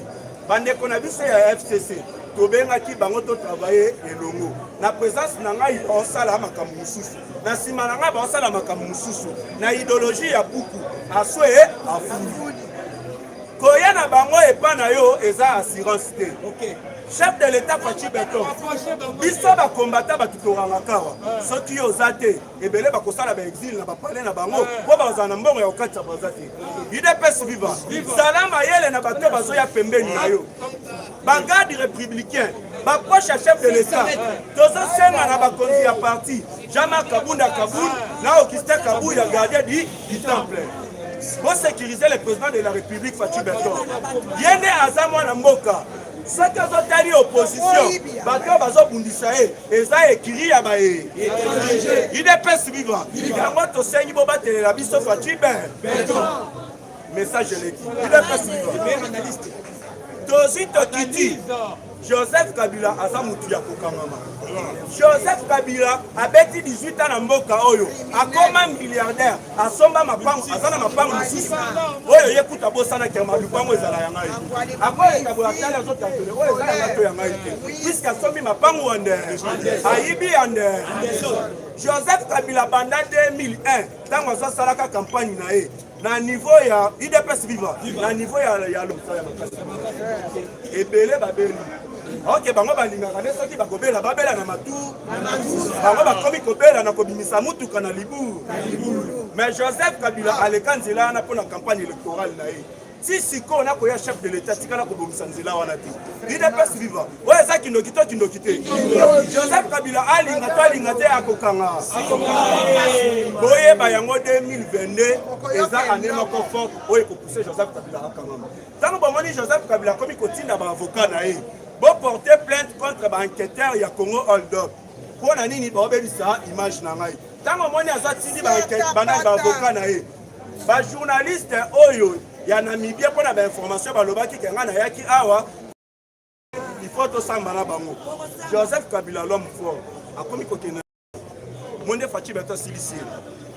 bandeko na biso ya FCC tobengaki bango to travailler elongo na présence na ngai osala makambo mususu na sima na ngai osala makambo mususu na idéologie ya buku aswe afuli koya na bango epa na yo eza assurance te chef de l'état Fati Beton biso ba combattant batutokanga soki yo zate ebele bakosala ba exil na bapale na bango po bazana mbongo ya okatsa bazate UDPS viva salama yele na bato bazoya pembeni na yo bagadi républicain ba proche chef de l'état tozo senga na bakonzi ya parti Jama Kabunda Kaboul na Augustin Kabou ya gardien du temple pour sécuriser le président de la République Fati Beton yende azamwa na mboka soki ozotali opposition bato bazobundisa ye eza ekiri ya baye UDPS vivant yango tosengi bo batelela biso Fati Beton message eleki UDPS vivant tozi tokiti Joseph Kabila aza mutu ya kokangama Joseph Kabila abeti 18 ans na mboka oyo akoma milliardaire asomba mapango azana mapango mususu oyo yekuta bosana ke malupango ezala ya ngai akoye kabula tala zo tatole oyo ezala ngato ya ngai te puisque asombi mapango wande ayibi ande Joseph Kabila banda 2001 tango azosalaka campagne na ye na niveau ya UDPS vivant na niveau ya lomsa ya makasi ebele babeli ok bango balingaka nde soki bakobela babela na matu bango bakomi kobela na kobimisa mutuka na libu mais Joseph Kabila aleka nzela wana mpo na campagne électorale na ye si sikoyo nakoya chef de l'état tikala kobomisa nzela wana te UDPS vivant oyo eza kindoki to kindoki te Joseph Kabila alinga to alinga te akokanga boyeba yango 2022 eza ane moko forte oyo ekopuse Joseph Kabila akangama ntango bomoni Joseph Kabila akomi kotinda baavocat na ye bo porter plainte contre baenquêteur ya Congo Hold Up mpo na nini baobebisa image na ngai ntango omoni aza tindi baavocat na ye bajournaliste oyo ya Namibia mpo na bainformation balobaki ke ngai nayaki awa ifo tosamba na bango Joseph Kabila l'homme fort akomi kokende monde Fati Beton silisi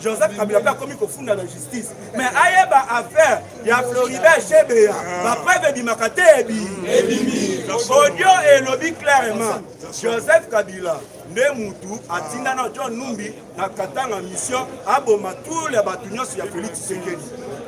Joseph Kabila mpe akomi kofunda na justice mais ayeba affaire ya Floribert Chebeya bapreuve ebimaka te ebimi audio elobi clairement Joseph Kabila nde mutu atinda na John Numbi na katanga mission aboma tous les bato nyonso ya Félix Tshisekedi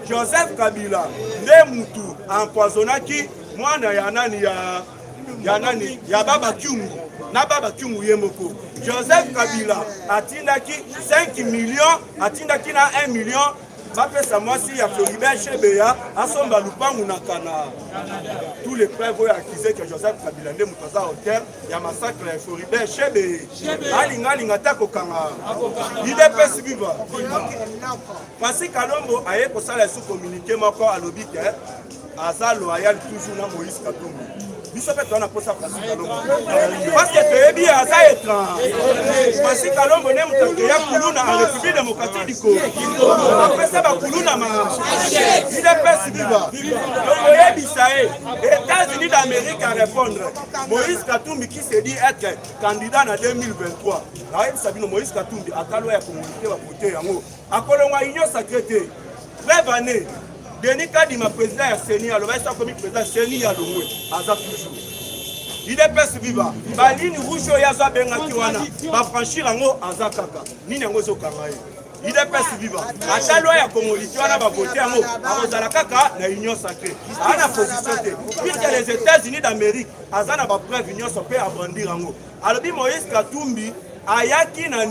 Joseph Kabila nde mutu empoisonnaki mwana ya nani ya Baba Kyungu na Baba Kyungu ye moko Joseph Kabila atindaki 5 millions atindaki na 1 million bapesa mwasi ya Floribert Chebeya asomba lupangu na Canada tous les preuves oyo accusé que Joseph Kabila nde mutu aza auteur ya massacre ya Floribert Chebeya alinga ta kokanga UDPS vivant Francis Kalombo aye kosala sous communiqué moko alobi ke aza loyal toujours na Moïse Katumbi biso mpe toza na posa Francis Kalombo parce que toyebi aza étrange Francis Kalombo nde moto akeya kuluna en République démocratique du Congo apesa bakuluna UDPS viva toyebisa ye États-Unis d'Amérique à répondre Moïse Katumbi qui se dit être candidat na 2023 ayebisa bino Moïse Katumbi atalo ya communauté bakote yango akolongwa union sacrée te brève année Denis Kadima président ya Seni aloba esa komi président Seni ya Longwe aza toujours UDPS viva baline rouge oyo aza bengaki wana bafranchir yango aza kaka nini yango ezokanga ye UDPS viva ata loi ya komoliti wana bavote yango akozala kaka na union sacrée ana position te puisque les États-Unis d'Amérique aza na bapreuve nyonso mpe abrandir yango alobi Moïse Katumbi ayaki na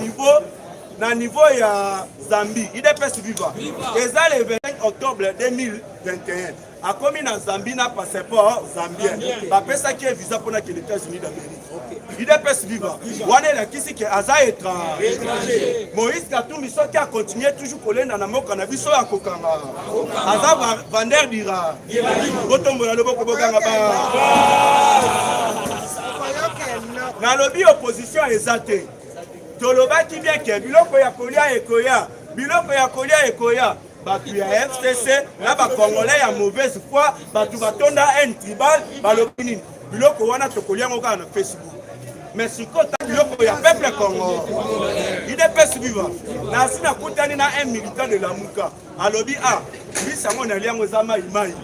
niveau ya Zambie UDPS viva eza le 25 octobre 2021 akomi na Zambie na passeport zambien bapesaki ye visa mpona ke les États-Unis d'Amérique UDPS viva wana elakisi ke aza étranger Moïse Katumbi soki akontinue toujours kolenda na mboka na biso ya kokanga aza vander dira botombola loboko bokanga nalobi opposition eza te tolobaki bien ke biloko ya kolia ekoya batu ya FCC na bakongolais ya mauvaise foi batu batonda un tribal balobi nini biloko wana tokolia yango kaka na Facebook mais sikota biloko ya peuple Congo UDPS viva nasi nakutani na un militant de Lamuka alobi mbisi yango nali yango eza maimai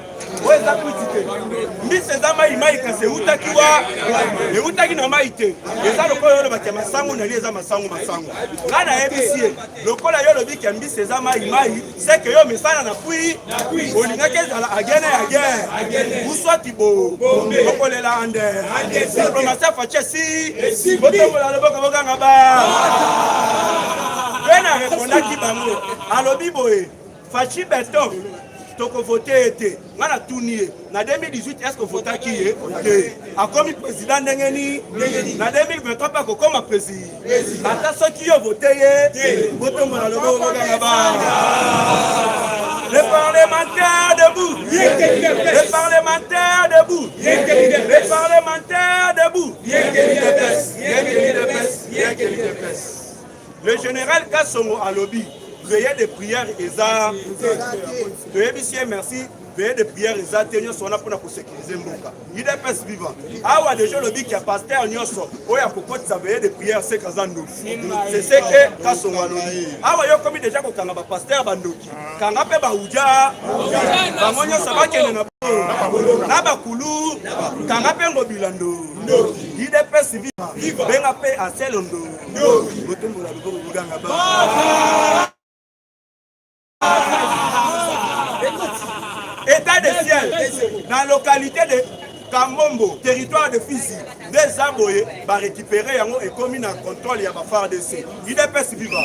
oyo eza kwiti te mbisi eza maimai kasi eutaki na mai te eza lokola yo lobaki ya masango nali eza masango ngai nayebisi ye lokola yo lobi ke mbisi eza maimai seke yo misala na pui olingaki ezala agene ya guerre uswati okolela ande diplomatie facie si botombola loboko bokanga mpe na repondaki bango alobi boye faci beton tokovote ete nga na tuni ye na 2018 est-ce que votaki ye te akomi président ndenge nini na 2023 mpe akokoma président ata soki yo vote ye botombola loboko bokanga les parlementaires debout, les parlementaires debout, les parlementaires debout. Le général Kassongo a lobby, veillez de prières et ça. Merci. Veillez de prières et ça. Tenez son appel pour sécuriser Mboka. UDPS vivant. Ah ouais, déjà lobby qui a pasteur Nyoso. Oui, à propos de sa veillée de prières, c'est Kazando. C'est ce que Kassongo a lobby. Ah ouais, yo comme déjà qu'on a pasteur Bandoki. Quand on a pas Ouja, Bamonyo Sabake na bakulu kanga pe ngobilando UDPS viva benga pe aselondo botombola loboko buganga ba état de ciel dans la localité de Kamombo, territoire de Fizi, des Aboye, va récupérer yango et commis en contrôle ya ba FARDC. UDPS viva.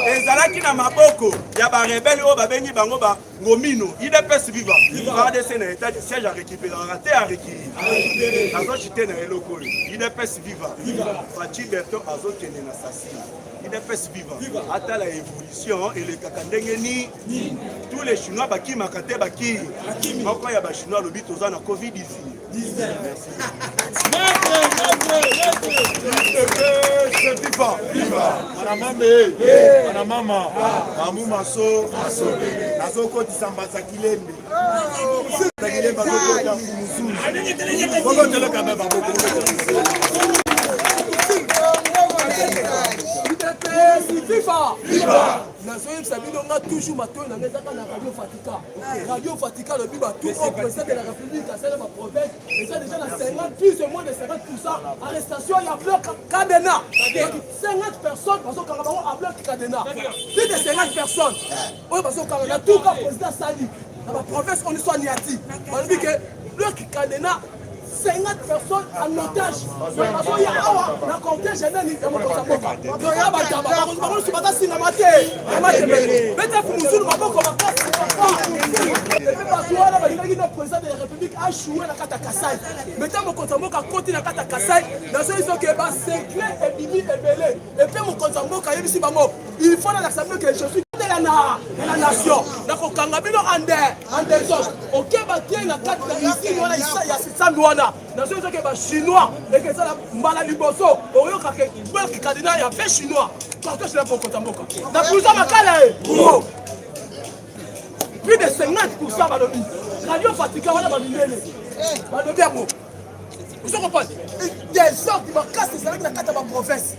Ezalaki na maboko ya ba rebelle o ba bengi bango ba ngomino. UDPS viva. FARDC na état de siège à récupérer, raté à récupérer. Azo chité na eloko. UDPS viva. Fachi Berto azo kene na sasi. UDPS viva. Ata la évolution et le kakandengeni tous les Chinois baki makate baki. Moko ya ba Chinois lobi toza na Covid-19. On a toujours maintenant Radio Fatika, le but tout au président de la République, à celle de ma province, et ça déjà la 50, plus ou moins de 50%, arrestation, il y a bloc Cadena. 50 personnes, parce qu'on a bloc Cadena. Plus de 50 personnes. Oui, parce qu'on a tout le président Sali. Dans ma province, on est soit Niati. On dit que bloc Cadena. 50 personnes en otage. Parce qu'il y a un cortège général de mon Kosamoka. Donc il y a un bataba. Par contre, je ne sais pas si c'est peut-être que nous sommes comme ça. Et puis parce que le président de la République a joué la carte à Kassai. Maintenant, mon Kosamoka continue la carte à Kassai. Dans ce sens que c'est clair et bini et belé. Et puis mon Kosamoka, il faut l'accepter que je suis ya la nation nakokanga bino ande zone okeba te na kati na usine wana ya sisambi wana nazo ezoke bachinois ekezala mbala liboso oyokake kikadina ya ve chinois partout cela bokota mboka na pouza makala plus de 50% balobi radio fatika wana baminene balobi yango vous comprenez des sortes makasi ezalaki na kati ya baprovince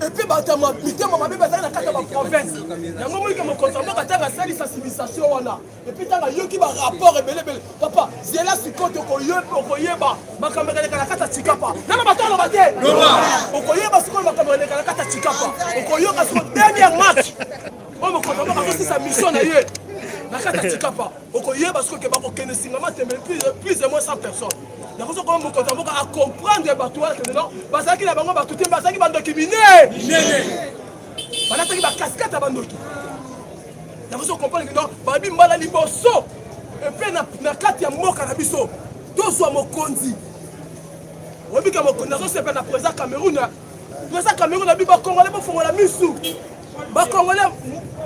epuis bato ya mitema mabe bazali na kati ya baprovince yango moike mokonzi ya mboka ntango asali sensibilisation wana epuis ntango ayoki barapport ebelebele papa zela sikoyo okoyeba makambo ekaleka na kati ya tikapa nana bato aloba te okoyeba sikoyo makambo ekaleka na kati ya tikapa okoyoka sikoyo dernier match oyo mokonzi ya mboka azosisa mission na ye na kati ya tikapa okoyeba sikoyo ke bakokende singama tembe plus de moins 100 personnes nakoso koma mokonzi ya mboka acomprendre bato wana kende non bazalaki na bango bato te bazalaki bandoki minene balataki bakaskate ya bandoki nakoso comprendre ke non babi mbala liboso epe na kati ya mboka na biso tozwa mokonzi oyebika mokonzi nazosepa na président Cameroun abi bakongole bofongola misu bakongole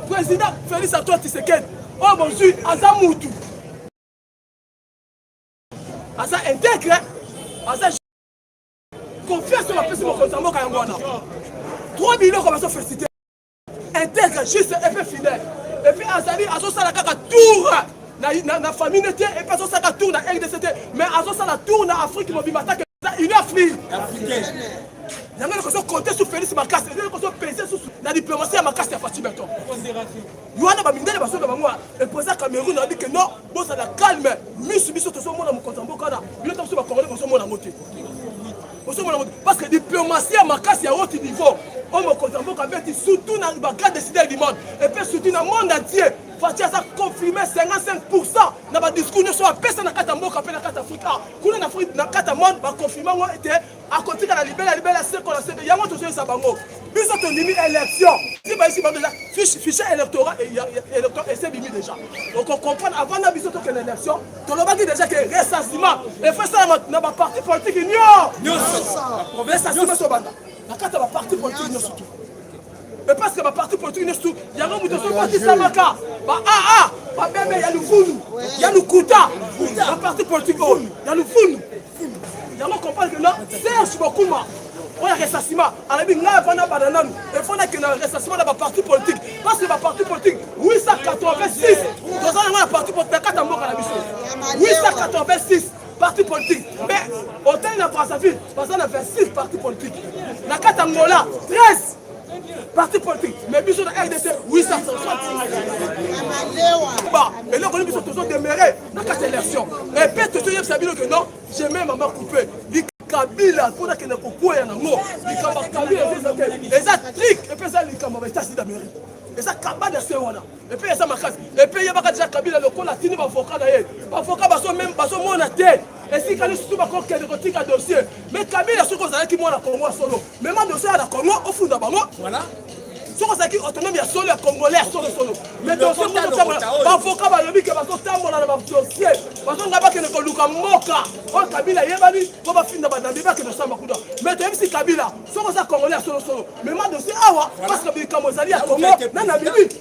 président Félix Antoine Tshisekedi oyo bozwi aza mutu aza intègre aza confiance bapesi mokonzi ya mboka yango wana 3 biloko bazofélicité intègre juste epe fidèle epuis azali azosala kaka tour na famille nete epuis azosala tour na RDC te mais azosala tour na Afrique mobimba atake une Afrique yango nakozo compter sur Félix Makasi nakozo peser sur la diplomatie ya Makasi ya Fatima Beton yoana bamindele basoka bango epoza Cameroun abi que non bozala calme misu biso tozomona mokonzi ya mboka wana bino ta biso bakongole bozomona mote parce que diplomatie ya Makasi ya haut niveau oyo mokonzi ya mboka abeti surtout na bagrand décideur du monde et puis surtout na monde entier Fati aza confirmé 55% na badiscours nyonso apesa na kati ya mboka mpe na kati ya afrika kuna na kati ya monde bakonfirme yango ete akotika na libela seko na seko yango tozoyesa bango biso tondimi élection si baisi bango deja fichier électoral ese bimi déjà okokomprendre avant na biso tokende élection tolobaki déjà ke recensement efesalama na baparti politique nyonso recensement sobanda na kati ya baparti politique nyonso tout. Et parce que ma partie politique n'est tout, il y a un bout de son parti Samaka, il y a le Founou, il y a le Kouta, la partie politique, il y a le Founou. Il y a un comprendre que là, Serge Bokouma, on a un ressassement, à la bille, là, il faut qu'il y ait un ressassement dans ma partie politique. Parce que ma partie politique, 886, dans un parti politique, 886 partis politiques. Mais autant il y a Brazzaville, parce qu'on a 26 partis politiques. La Katangola, 13 parti politique, mais biso na RDC 860. Et là, on biso toujours demeuré dans cette élection. Et puis, tout le monde que non, j'ai même maman coupé. Kabila, pour que ne coupe un mot. Kabila, et ça trick, et puis ça, les camarades, c'est d'Amérique. Et ça, Kabila, c'est voilà. Et puis, ça, ma casse. Et puis, il y a déjà Kabila, le col a tenu ma foca d'ailleurs. Ma foca, même, mon tête. Et si quand surtout ma coque, elle retire un dossier. Mais Kabila, ce qu'on a qui moi la Congo solo. Mais moi, dossier à la Congo, au fond d'abord. Voilà. Ce qu'on a qui autonome, il y a solo, Congolais, solo. Mais dossier, ma foca, ma lobby, qui va sortir dans le dossier. Parce qu'on n'a pas que le Coluka Moka. Oh, Kabila, il y a pas dit, on va finir dans le débat que nous sommes à Kouda. Mais tu as vu si Kabila, ce qu'on a Congolais, solo. Mais moi, dossier, parce que les Kamozali à Congo, non, non, bibi.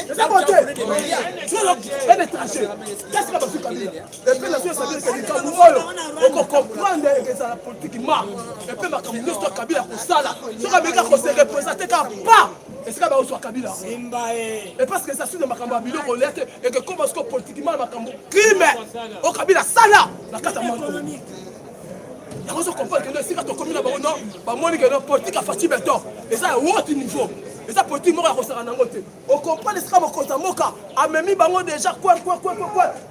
C'est ça, côté. Un étranger. Qu'est-ce qu'on a fait Kabila? Et puis, la chose, ça veut dire que les Kamouolo, on peut comprendre que c'est la politique qui marche. Et puis, ma communauté Kabila, pour ça, là. Ce Kabila, qu'on s'est représenté comme pas. Et c'est comme ça, Kabila. Et parce que ça suit de ma campagne, et que comme on politiquement, ma campagne, crime, au Kabila, ça là, la carte à moi. Il y a raison de comprendre que si quand on commune, on politique à Fatima Beton. Et ça, à haut niveau. Et ça, politique, on on comprend les scams au Kotamoka. A même mis bango déjà quoi.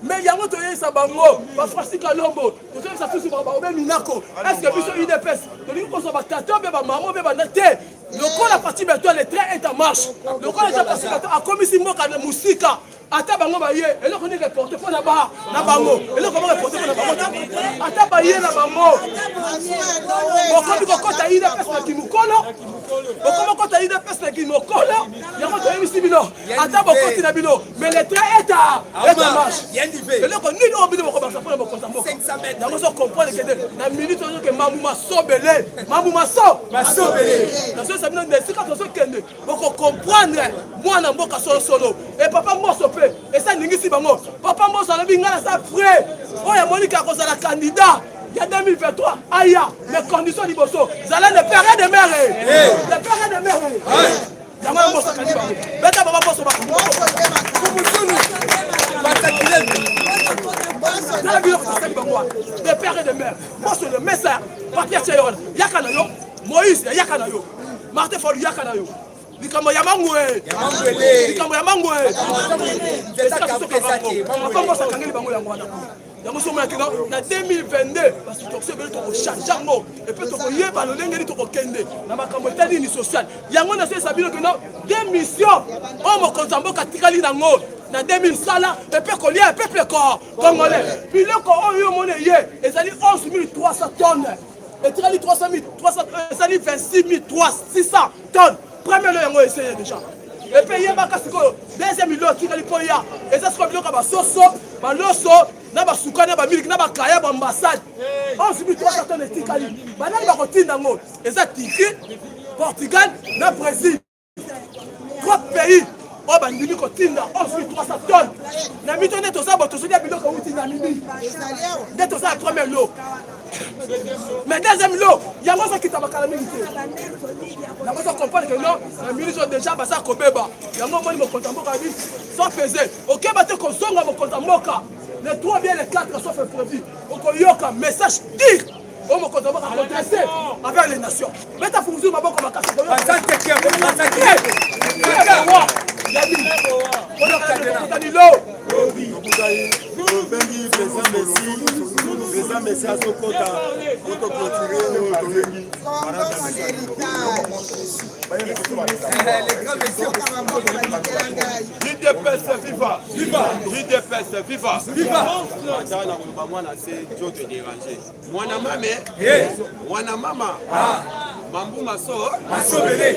Mais il y a un autre ça bango. Pas Francis Kalombo. Vous savez, ça tout sur Baobé Minako. Est-ce que vous avez une épaisse? Donc, nous sommes batailleurs, mais maman, mais banate. Le coup, la partie Beton, les trains est en marche. Le coup, la partie Beton, a commis si moka de Moussika. Ata bango baye, et là on est reporté pour là-bas, na bango. Et là comment reporter pour là-bas? Ata baye na bango. Quand tu as une personne qui nous colle, comment quand tu as une personne qui nous colle, il y a yebisi bino ata bokoti na bino mais le train est à marche eloko nini oyo bino bokobakisa mpona bokonza mboka yango so comprendre kede na minute oyo ke mambuma sobele mambuma sobele nazoyesa bino na esika tozokende bokokomprendre mwana mboka solosolo e papa mboso mpe esaningisi bango papa mboso alobi ngai naza prêt oyo amoniki akozala candidat il y a 2023, aïe, les conditions liboso, zala ne père de mère, le père de mère. Yama mbosa kandiba. Beta baba boso ba. Dans bio ko kandiba quoi. Le père de mère. Boso le message, papier chayon. Yakana yo, Moïse yakana yo. Martin Folu yakana yo. Likambo yamangwe. Likambo yamangwe. Zeta kapesaki. Papa mbosa kangeli bango yango wana. Yango somo ya kina na 2022 parce que tokse bele toko changer ngo et puis toko yeba lo ndenge ni toko kende na makambo etali ni social yango na se sabilo kina des missions o mo konzambo katikali nango na 2000 sala et puis ko lia peuple congolais puis le ko oyo mone ye ezali 11300 tonnes et trali 300 ezali 26300 tonnes premier lo yango essayer déjà et puis yeba siko deuxième lo tikali po ya eza siko biloko ba soso ba loso na basuka na bamiliki na bakaya baambassade 11300 tonnes etikali banani bakotinda ngo eza tiki Portugal na Brésil 3 pays oyo bandimi kotinda 11300 tonnes na mito nde toza bo tozolia biloko uti na mimi nde toza ya premier lot mais deuxième lot yango ozokita bakala mingi te yango ozokomprendre que non na minute oyo déjà baza kobeba yango omoni mokonzi ya mboka yabi sans peser okeba te kozonga mokonzi ya mboka les 3 bien les 4 sauf prévu okoyoka message dire au mokonzi ya mboka redresser avec les nations meta funguzu maboko makasi président Messi azokota autoclôturer tolengi l'IDPS viva l'IDPS viva na koloba mwana se joke déranger mwana mama mambuma so masobele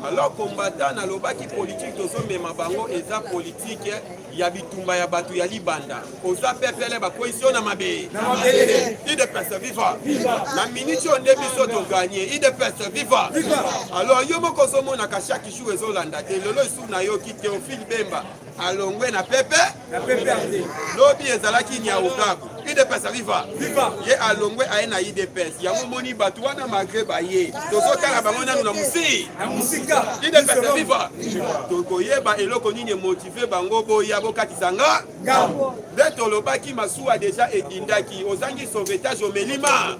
alors combattant na lobaki politique tozomema bango eza politique ya bitumba ya bato ya libanda oza pepele bakoisio na mabe IDPS viva na minute on biso to gagner IDPS viva alors yo moko ozomonaka chaque jour ezolanda te lelo esu na yo ki Théophile Bemba alongwe na pepe lobi ezalaki nya ugaku IDPS viva ye alongwe aye na IDPS yango moni bato wana malgré baye tozotala bango nanu na musika IDPS viva tokoyeba eloko nini motive bango boya bokatisa nga nde tolobaki masuwa deja edindaki ozangi sauvetage omelima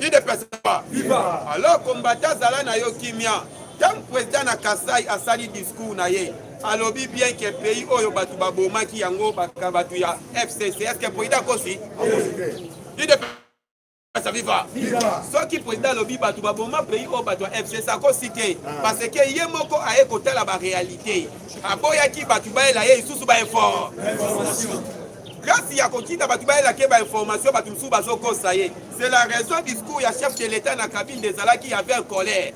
IDPS viva alors kombata zala na yo kimia tant président na Kasai asali discours na ye alobi bien que pays oyo batu babomaki yango batu ya FCC est-ce que président kosi IDPS viva soki président alobi batu baboma pays oyo batu ya FCC akosi te parce que ye moko aye kotala ba réalité aboyaki batu baela ye isusu ba information grâce ya kokita batu baela ke ba information batu musu bazokosa ye c'est la raison discours ya chef de l'état na cabine des alaki avait en colère